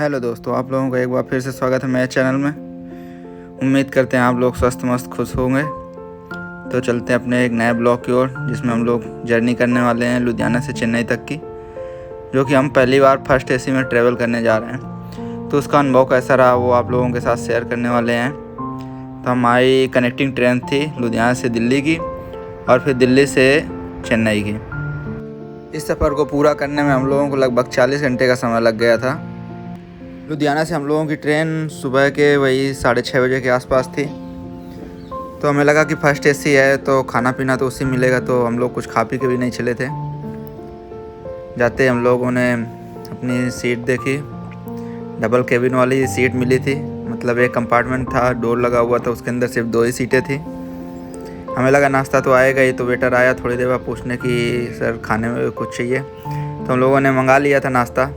Hello दोस्तों, आप लोगों का एक बार फिर से स्वागत है मेरे चैनल में। उम्मीद करते हैं आप लोग स्वस्थ मस्त खुश होंगे। तो चलते हैं अपने एक नए ब्लॉग की ओर, जिसमें हम लोग जर्नी करने वाले हैं लुधियाना से चेन्नई तक की, जो कि हम पहली बार फर्स्ट एसी में ट्रैवल करने जा रहे हैं। तो उसका अनुभव कैसा रहा वो आप लोगों के साथ शेयर करने वाले हैं। तो हमारी कनेक्टिंग ट्रेन थी लुधियाना से दिल्ली की और फिर दिल्ली से चेन्नई की। इस सफ़र को पूरा करने में हम लोगों को लगभग 40 घंटे का समय लग गया था। लुधियाना से हम लोगों की ट्रेन सुबह के वही 6:30 बजे के आसपास थी। तो हमें लगा कि फर्स्ट एसी है तो खाना पीना तो उसी मिलेगा, तो हम लोग कुछ खा पी के भी नहीं चले थे। जाते हम लोगों ने अपनी सीट देखी, डबल केबिन वाली सीट मिली थी। मतलब एक कंपार्टमेंट था, डोर लगा हुआ था, उसके अंदर सिर्फ 2 ही सीटें थी। हमें लगा नाश्ता तो आएगा ही, तो वेटर आया थोड़ी देर बाद पूछने की सर खाने में कुछ चाहिए। तो हम लोगों ने मंगा लिया था नाश्ता,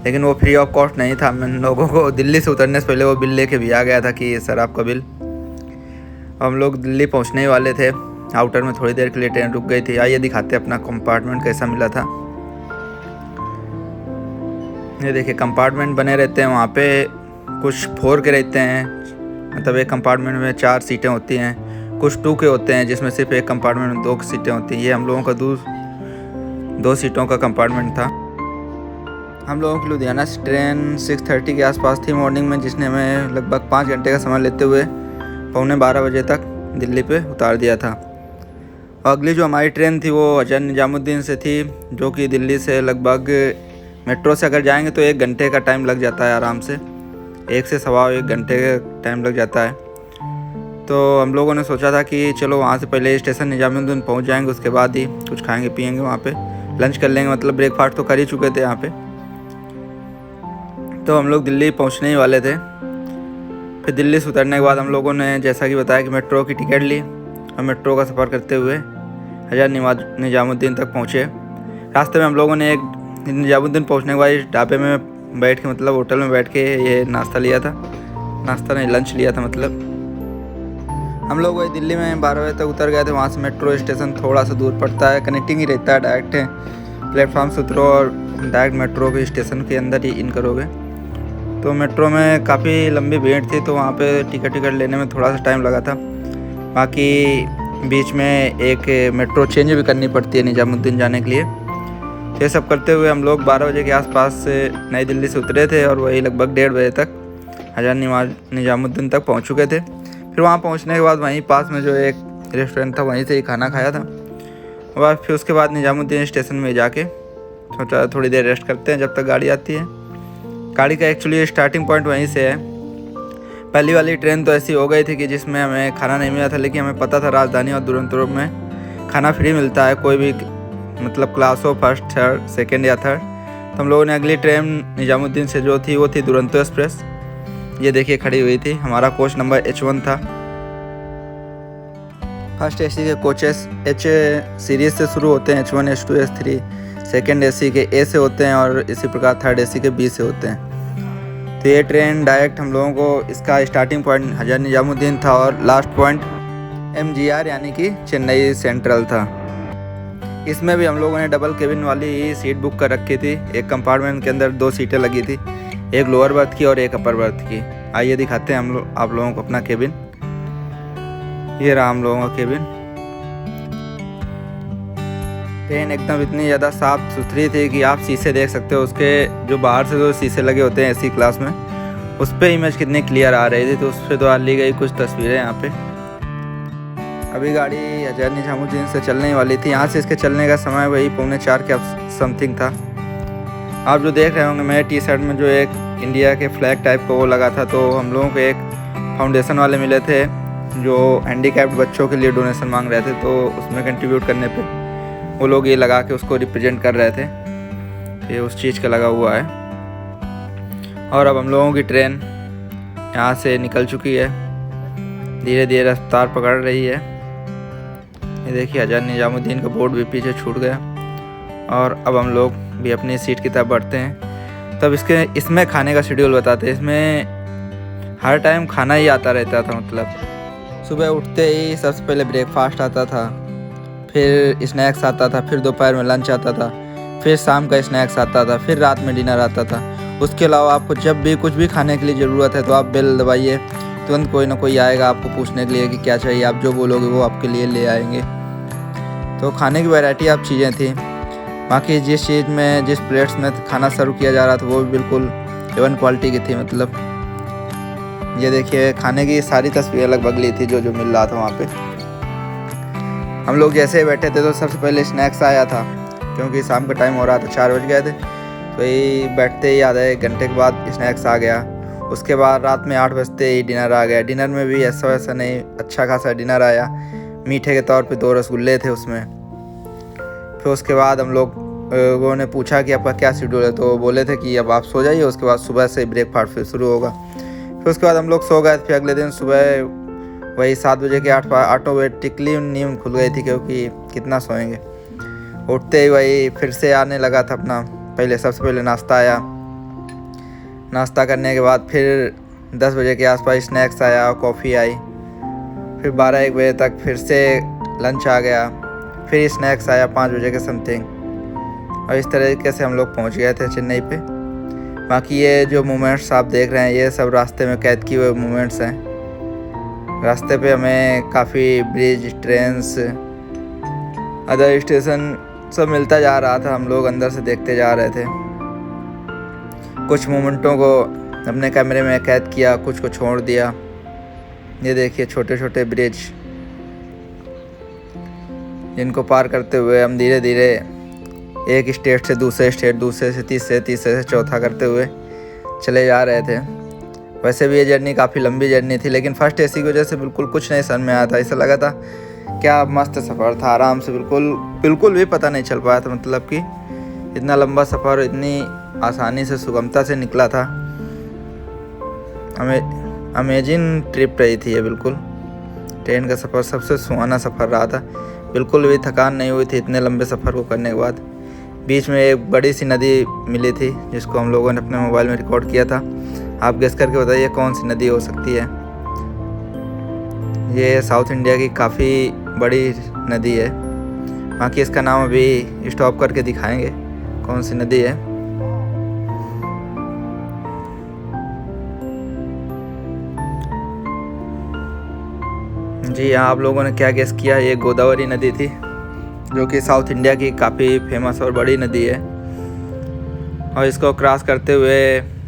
लेकिन वो फ्री ऑफ कॉस्ट नहीं था। हम लोगों को दिल्ली से उतरने से पहले वो बिल लेके भी आ गया था कि सर आपका बिल। हम लोग दिल्ली पहुंचने ही वाले थे। आउटर में थोड़ी देर के लिए ट्रेन रुक गई थी। आइए दिखाते अपना कंपार्टमेंट कैसा मिला था। ये देखिए, कंपार्टमेंट बने रहते हैं वहाँ पे, कुछ 4 के रहते हैं। मतलब एक कंपार्टमेंट में 4 सीटें होती हैं, कुछ 2 के होते हैं जिसमें सिर्फ एक कंपार्टमेंट में 2 सीटें होती हैं। ये हम लोगों का 2 सीटों का कंपार्टमेंट था। हम लोगों की लुधियाना से ट्रेन 6:30 के आसपास थी मॉर्निंग में, जिसने हमें लगभग 5 घंटे का समय लेते हुए 11:15 बजे तक दिल्ली पे उतार दिया था। और अगली जो हमारी ट्रेन थी वो हज़रत निजामुद्दीन से थी, जो कि दिल्ली से लगभग मेट्रो से अगर जाएंगे तो 1 घंटे का टाइम लग जाता है आराम से। 1 से 1.25 घंटे का टाइम लग जाता है। तो हम लोगों ने सोचा था कि चलो वहाँ से पहले स्टेशन निजामुद्दीन पहुँच जाएंगे, उसके बाद ही कुछ खाएंगे पिएंगे, वहाँ पे लंच कर लेंगे। मतलब ब्रेकफास्ट तो कर ही चुके थे यहाँ पे। तो हम लोग दिल्ली पहुंचने ही वाले थे। फिर दिल्ली से उतरने के बाद हम लोगों ने जैसा कि बताया कि मेट्रो की टिकट ली और मेट्रो का सफ़र करते हुए हज़रत निजामुद्दीन तक पहुंचे। रास्ते में हम लोगों ने एक निजामुद्दीन पहुंचने के बाद ढाबे में बैठ के, मतलब होटल में बैठ के ये नाश्ता लिया था। नाश्ता नहीं, लंच लिया था। मतलब हम लोग वही दिल्ली में 12 बजे तक उतर गए थे। वहाँ से मेट्रो स्टेशन थोड़ा सा दूर पड़ता है, कनेक्टिंग ही रहता है। डायरेक्ट प्लेटफॉर्म से उतरो और डायरेक्ट मेट्रो के स्टेशन के अंदर ही इन करोगे। तो मेट्रो में काफ़ी लंबी भीड़ थी, तो वहाँ पे टिकट लेने में थोड़ा सा टाइम लगा था। बाकी बीच में एक मेट्रो चेंज भी करनी पड़ती है निजामुद्दीन जाने के लिए। तो ये सब करते हुए हम लोग 12 बजे के आसपास से नई दिल्ली से उतरे थे और वही लगभग 1:30 बजे तक हज़रत निजामुद्दीन तक पहुँच चुके थे। फिर वहाँ पहुँचने के बाद वहीं पास में जो एक रेस्टोरेंट था वहीं से ही खाना खाया था। और फिर उसके बाद निजामुद्दीन स्टेशन में जाके सोचा थोड़ी देर रेस्ट करते हैं जब तक गाड़ी आती है। गाड़ी का एक्चुअली स्टार्टिंग पॉइंट वहीं से है। पहली वाली ट्रेन तो ऐसी हो गई थी कि जिसमें हमें खाना नहीं मिला था, लेकिन हमें पता था राजधानी और दुरंतो में खाना फ्री मिलता है, कोई भी मतलब क्लास हो, फर्स्ट, थर्ड, सेकंड या थर्ड। तो हम लोगों ने अगली ट्रेन निजामुद्दीन से जो थी वो थी दुरंतो एक्सप्रेस। ये देखिए खड़ी हुई थी। हमारा कोच नंबर H1 था। फर्स्ट एसी के कोचेस H सीरीज़ से शुरू होते हैं, H1, H2, H3। Second AC के A से होते हैं और इसी प्रकार थर्ड एसी के B से होते हैं। तो ये ट्रेन डायरेक्ट हम लोगों को, इसका स्टार्टिंग पॉइंट हज़रत निजामुद्दीन था और लास्ट पॉइंट MGR यानी कि चेन्नई सेंट्रल था। इसमें भी हम लोगों ने डबल केबिन वाली सीट बुक कर रखी थी। एक कंपार्टमेंट के अंदर 2 सीटें लगी थी, एक लोअर बर्थ की और एक अपर बर्थ की। आइए दिखाते हैं आप लोगों को अपना केबिन। ये रहा हम लोगों का केबिन। ट्रेन एकदम इतनी ज़्यादा साफ़ सुथरी थी कि आप शीशे देख सकते हो। उसके जो बाहर से जो शीशे लगे होते हैं एसी क्लास में, उस पर इमेज कितनी क्लियर आ रही थी। तो उस पर द्वारा ली गई कुछ तस्वीरें यहाँ पे। अभी गाड़ी हज़रत निजामुद्दीन से चलने वाली थी। यहाँ से इसके चलने का समय वही 3:45 के समथिंग था। आप जो देख रहे होंगे मेरे टी शर्ट में जो एक इंडिया के फ्लैग टाइप का वो लगा था, तो हम लोगों को एक फाउंडेशन वाले मिले थे जो हैंडीकैप्ड बच्चों के लिए डोनेशन मांग रहे थे। तो उसमें कंट्रीब्यूट करने पे वो लोग ये लगा के उसको रिप्रेजेंट कर रहे थे। ये उस चीज़ का लगा हुआ है। और अब हम लोगों की ट्रेन यहाँ से निकल चुकी है, धीरे धीरे रफ्तार पकड़ रही है। ये देखिए हज़रत निजामुद्दीन का बोर्ड भी पीछे छूट गया और अब हम लोग भी अपनी सीट की तरफ बढ़ते हैं। तब इसमें खाने का शेड्यूल बताते हैं। इसमें हर टाइम खाना ही आता रहता था। मतलब सुबह उठते ही सबसे पहले ब्रेकफास्ट आता था, फिर स्नैक्स आता था, फिर दोपहर में लंच आता था, फिर शाम का स्नैक्स आता था, फिर रात में डिनर आता था। उसके अलावा आपको जब भी कुछ भी खाने के लिए ज़रूरत है तो आप बेल दबाइए, तुरंत कोई ना कोई आएगा आपको पूछने के लिए कि क्या चाहिए। आप जो बोलोगे वो आपके लिए ले आएंगे। तो खाने की वैरायटी आप चीज़ें थी। बाकी जिस चीज़ में जिस प्लेट्स में खाना सर्व किया जा रहा था वो भी बिल्कुल A1 क्वालिटी की थी। मतलब ये देखिए खाने की सारी तस्वीरें लगभग ली थी जो मिल रहा था वहाँ पे। हम लोग जैसे ही बैठे थे तो सबसे पहले स्नैक्स आया था, क्योंकि शाम का टाइम हो रहा था, 4 बज गए थे। तो यही बैठते ही आधा 1 घंटे के बाद स्नैक्स आ गया। उसके बाद रात में 8 बजते ही डिनर आ गया। डिनर में भी ऐसा वैसा नहीं, अच्छा खासा डिनर आया। मीठे के तौर पे 2 रसगुल्ले थे उसमें। फिर उसके बाद हम लोगों ने पूछा कि आपका क्या शेड्यूल है, तो बोले थे कि अब आप सो जाइए, उसके बाद सुबह से ब्रेकफास्ट फिर शुरू होगा। फिर उसके बाद हम लोग सो गए। फिर अगले दिन सुबह वही 7 बजे के 8 बजे टिकली नींद खुल गई थी, क्योंकि कितना सोएंगे। उठते ही वही फिर से आने लगा था अपना। सबसे पहले नाश्ता आया। नाश्ता करने के बाद फिर 10 बजे के आसपास स्नैक्स आया और कॉफ़ी आई। फिर 12-1 बजे तक फिर से लंच आ गया। फिर स्नैक्स आया 5 बजे के समथिंग। और इस तरीके से हम लोग पहुंच गए थे चेन्नई पे। बाकी ये जो मोमेंट्स आप देख रहे हैं ये सब रास्ते में कैद किए हुए मोमेंट्स हैं। रास्ते पे हमें काफ़ी ब्रिज, ट्रेन्स, अदर स्टेशन सब मिलता जा रहा था। हम लोग अंदर से देखते जा रहे थे। कुछ मोमेंटों को अपने कैमरे में कैद किया, कुछ को छोड़ दिया। ये देखिए छोटे छोटे ब्रिज, जिनको पार करते हुए हम धीरे धीरे एक स्टेट से दूसरे स्टेट, दूसरे से तीसरे, तीसरे से चौथा करते हुए चले जा रहे थे। वैसे भी ये जर्नी काफ़ी लंबी जर्नी थी, लेकिन फर्स्ट AC की वजह से बिल्कुल कुछ नहीं समझ में आया था। ऐसा लगा था क्या मस्त सफ़र था, आराम से, बिल्कुल भी पता नहीं चल पाया था। मतलब कि इतना लंबा सफ़र इतनी आसानी से, सुगमता से निकला था। अमेजिंग ट्रिप रही थी ये। बिल्कुल ट्रेन का सफ़र सबसे सुहाना सफ़र रहा था। बिल्कुल भी थकान नहीं हुई थी इतने लंबे सफ़र को करने के बाद। बीच में एक बड़ी सी नदी मिली थी जिसको हम लोगों ने अपने मोबाइल में रिकॉर्ड किया था। आप गेस करके बताइए कौन सी नदी हो सकती है। ये साउथ इंडिया की काफ़ी बड़ी नदी है। बाकी इसका नाम अभी स्टॉप करके दिखाएंगे कौन सी नदी है। जी हाँ, आप लोगों ने क्या गेस किया, ये गोदावरी नदी थी, जो कि साउथ इंडिया की काफ़ी फेमस और बड़ी नदी है। और इसको क्रॉस करते हुए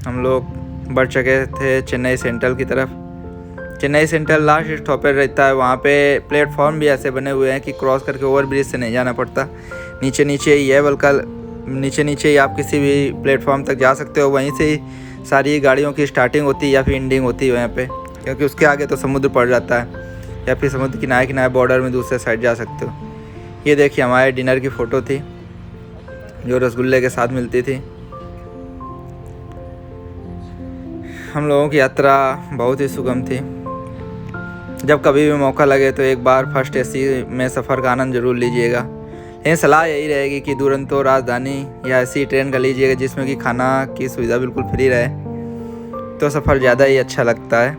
हम लोग बढ़ चुके थे चेन्नई सेंट्रल की तरफ। चेन्नई सेंट्रल लास्ट स्टॉपेज रहता है। वहाँ पे प्लेटफॉर्म भी ऐसे बने हुए हैं कि क्रॉस करके ओवर ब्रिज से नहीं जाना पड़ता। नीचे नीचे ही है, बल्कि नीचे ही आप किसी भी प्लेटफॉर्म तक जा सकते हो। वहीं से ही सारी गाड़ियों की स्टार्टिंग होती है या फिर एंडिंग होती है वहाँ पे, क्योंकि उसके आगे तो समुद्र पड़ जाता है, या फिर समुद्र किनारे किनारे बॉर्डर में दूसरे साइड जा सकते हो। ये देखिए हमारे डिनर की फ़ोटो थी जो रसगुल्ले के साथ मिलती थी। हम लोगों की यात्रा बहुत ही सुगम थी। जब कभी भी मौका लगे तो एक बार फर्स्ट AC में सफ़र का आनंद ज़रूर लीजिएगा। लेकिन सलाह यही रहेगी कि दुरंतो, राजधानी या ऐसी ट्रेन का लीजिएगा जिसमें कि खाना की सुविधा बिल्कुल फ्री रहे, तो सफ़र ज़्यादा ही अच्छा लगता है।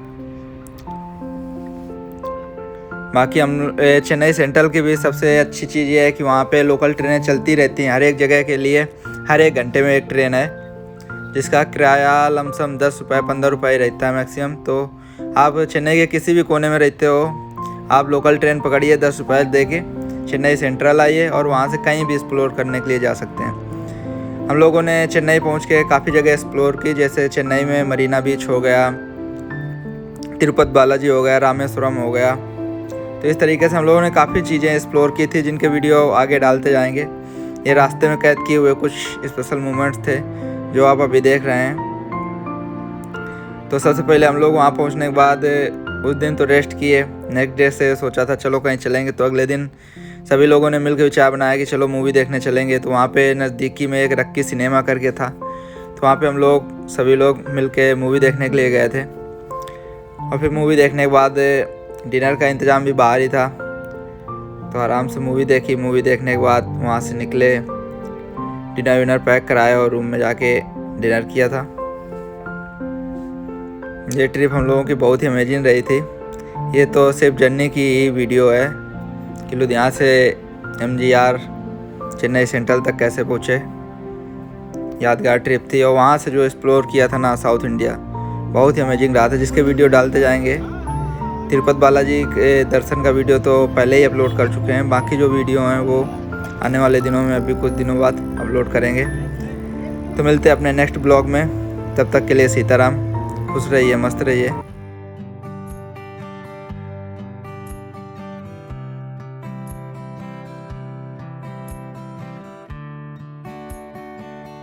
बाकी हम चेन्नई सेंट्रल की भी सबसे अच्छी चीज़ ये है कि वहाँ पे लोकल ट्रेनें चलती रहती हैं। हर एक जगह के लिए हर 1 घंटे में एक ट्रेन है, जिसका किराया लमसम 10 रुपये 15 रुपये रहता है मैक्सिमम। तो आप चेन्नई के किसी भी कोने में रहते हो, आप लोकल ट्रेन पकड़िए, 10 रुपये दे के चेन्नई सेंट्रल आइए और वहाँ से कहीं भी एक्सप्लोर करने के लिए जा सकते हैं। हम लोगों ने चेन्नई पहुँच के काफ़ी जगह एक्सप्लोर की, जैसे चेन्नई में मरीना बीच हो गया, तिरुपति बालाजी हो गया, रामेश्वरम हो गया। तो इस तरीके से हम लोगों ने काफ़ी चीज़ें एक्सप्लोर की थी, जिनके वीडियो आगे डालते जाएंगे। ये रास्ते में कैद किए हुए कुछ स्पेशल मोमेंट्स थे जो आप अभी देख रहे हैं। तो सबसे पहले हम लोग वहाँ पहुँचने के बाद उस दिन तो रेस्ट किए। नेक्स्ट डे से सोचा था चलो कहीं चलेंगे, तो अगले दिन सभी लोगों ने मिलकर विचार बनाया कि चलो मूवी देखने चलेंगे। तो वहाँ पे नज़दीकी में एक रक्की सिनेमा करके था, तो वहाँ पे हम लोग सभी लोग मिलकर मूवी देखने के लिए गए थे। और फिर मूवी देखने के बाद डिनर का इंतज़ाम भी बाहर ही था, तो आराम से मूवी देखी। मूवी देखने के बाद वहाँ से निकले, डिनर विनर पैक कराया और रूम में जाके डिनर किया था। ये ट्रिप हम लोगों की बहुत ही अमेजिंग रही थी। ये तो सिर्फ जर्नी की ही वीडियो है कि लुधियाना से MGR चेन्नई सेंट्रल तक कैसे पहुँचे। यादगार ट्रिप थी। और वहाँ से जो एक्सप्लोर किया था ना साउथ इंडिया, बहुत ही अमेजिंग रहा था, जिसके वीडियो डालते जाएंगे। तिरुपति बालाजी के दर्शन का वीडियो तो पहले ही अपलोड कर चुके हैं, बाकी जो वीडियो हैं वो आने वाले दिनों में, अभी कुछ दिनों बाद अपलोड करेंगे। तो मिलते हैं अपने नेक्स्ट ब्लॉग में, तब तक के लिए सीताराम, खुश रहिए, मस्त रहिए।